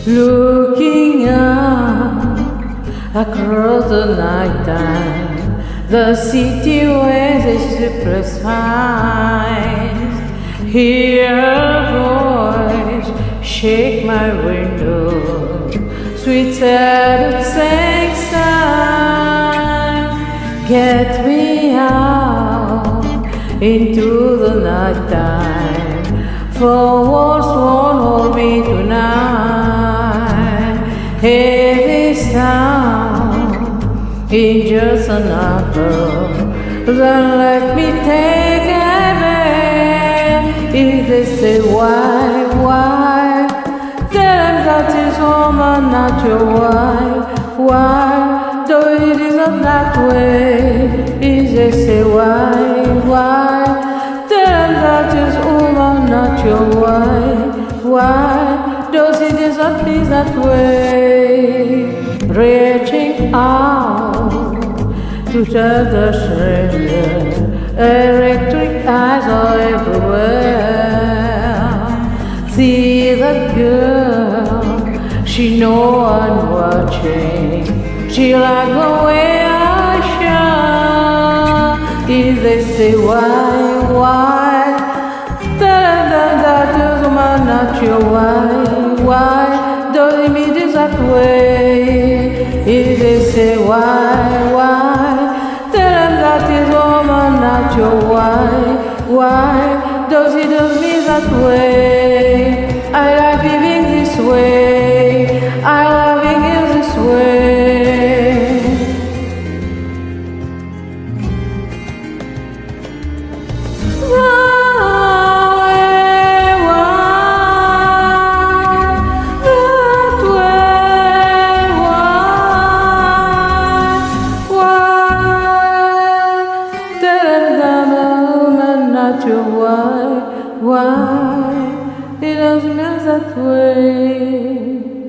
looking up across the night time, the city with its sleepless eyes. Hear a voice shake my window, sweet sad sing sound. Get me out into the night time, for walls won't hold me tonight. Hey, this town is just another, then let me take it back. If they say why, tell them that is woman, not your wife. Why, though it is not that way. If they say why, tell them that is woman, not your wife. Why, does it is not please that way? Reaching out to touch the stranger, electric eyes are everywhere. See that girl, she know I'm watching. She like the way I shine. If they say why, tell them that is woman, not your wife. Why, don't leave me this that way. If they say why, tell them that is woman, not your wife. Why, does it do me that way? I like living this way, I love living this way. Why it doesn't mean that way.